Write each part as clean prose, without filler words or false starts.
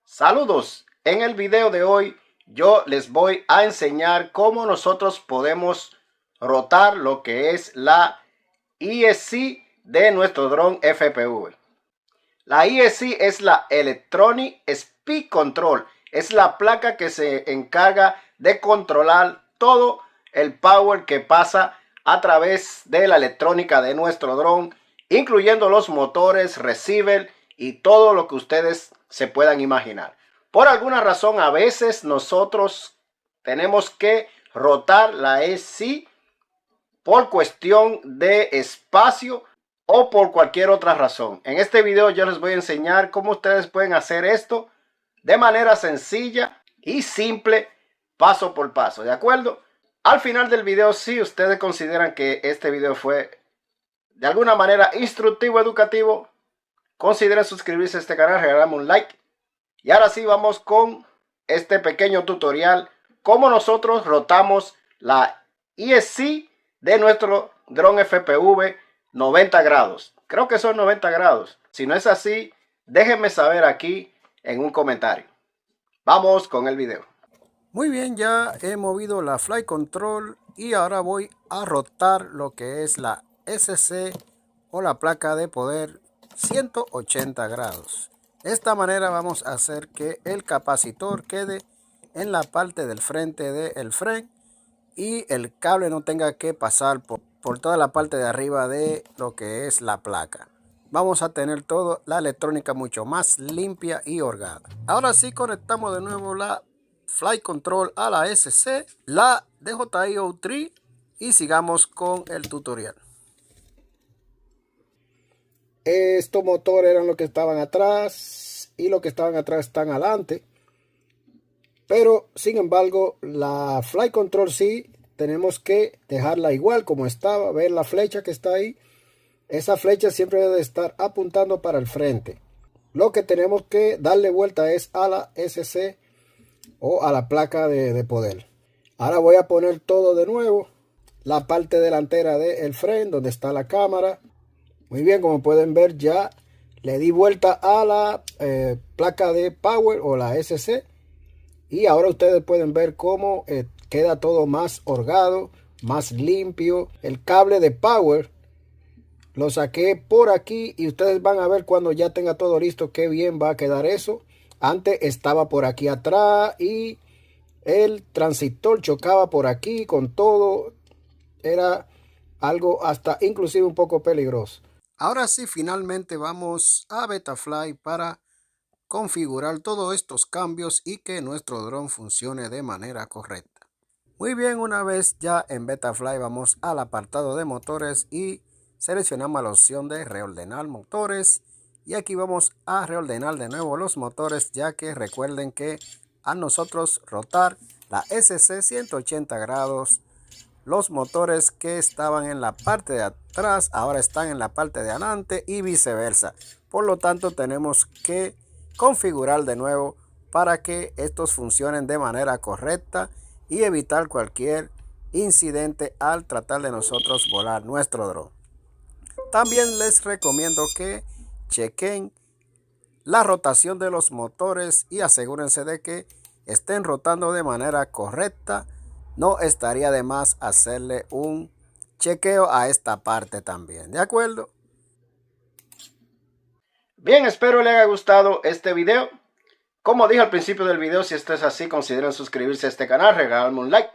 Saludos, en el video de hoy yo les voy a enseñar cómo nosotros podemos rotar lo que es la ESC de nuestro dron FPV. La ESC es la Electronic Speed Control, es la placa que se encarga de controlar todo el power que pasa a través de la electrónica de nuestro dron, incluyendo los motores, receiver y todo lo que ustedes se puedan imaginar. Por alguna razón a veces nosotros tenemos que rotar la ESC por cuestión de espacio o por cualquier otra razón. En este video yo les voy a enseñar cómo ustedes pueden hacer esto de manera sencilla y simple, paso por paso, ¿de acuerdo? Al final del video, si ustedes consideran que este video fue de alguna manera instructivo, educativo, consideren suscribirse a este canal, regalarme un like. Y ahora sí vamos con este pequeño tutorial, cómo nosotros rotamos la ESC de nuestro dron FPV 90 grados. Creo que son 90 grados. Si no es así, déjenme saber aquí en un comentario. Vamos con el video. Muy bien, ya he movido la Flight Control y ahora voy a rotar lo que es la SC o la placa de poder 180 grados. De esta manera vamos a hacer que el capacitor quede en la parte del frente del freno y el cable no tenga que pasar por toda la parte de arriba de lo que es la placa. Vamos a tener toda la electrónica mucho más limpia y holgada. Ahora sí conectamos de nuevo la Flight Control a la SC, la DJI 3 y sigamos con el tutorial. Estos motores eran los que estaban atrás y los que estaban atrás están adelante. Pero sin embargo la Flight Control sí tenemos que dejarla igual como estaba. Ver la flecha que está ahí. Esa flecha siempre debe estar apuntando para el frente. Lo que tenemos que darle vuelta es a la SC o a la placa de poder. Ahora voy a poner todo de nuevo. La parte delantera del freno donde está la cámara. Muy bien, como pueden ver ya le di vuelta a la placa de power o la SC. Y ahora ustedes pueden ver cómo queda todo más holgado, más limpio. El cable de power lo saqué por aquí y ustedes van a ver cuando ya tenga todo listo qué bien va a quedar eso. Antes estaba por aquí atrás y el transistor chocaba por aquí con todo. Era algo hasta inclusive un poco peligroso. Ahora sí, finalmente vamos a Betaflight para configurar todos estos cambios y que nuestro dron funcione de manera correcta. Muy bien, una vez ya en Betaflight vamos al apartado de motores y seleccionamos la opción de reordenar motores. Y aquí vamos a reordenar de nuevo los motores, ya que recuerden que a nosotros rotar la SC 180 grados, los motores que estaban en la parte de atrás ahora están en la parte de adelante y viceversa. Por lo tanto tenemos que configurar de nuevo para que estos funcionen de manera correcta y evitar cualquier incidente al tratar de nosotros volar nuestro dron. También les recomiendo que chequen la rotación de los motores y asegúrense de que estén rotando de manera correcta. No estaría de más hacerle un chequeo a esta parte también, ¿de acuerdo? Bien, espero les haya gustado este video. Como dije al principio del video, si esto es así, consideren suscribirse a este canal, regalarme un like.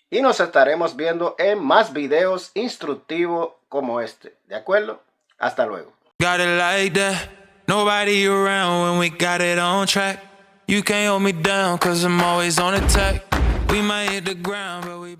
Y nos estaremos viendo en más videos instructivos como este, ¿de acuerdo? Hasta luego. Got it like that. Nobody around when we got it on track. You can't hold me down 'cause I'm always on attack. We might hit the ground, but we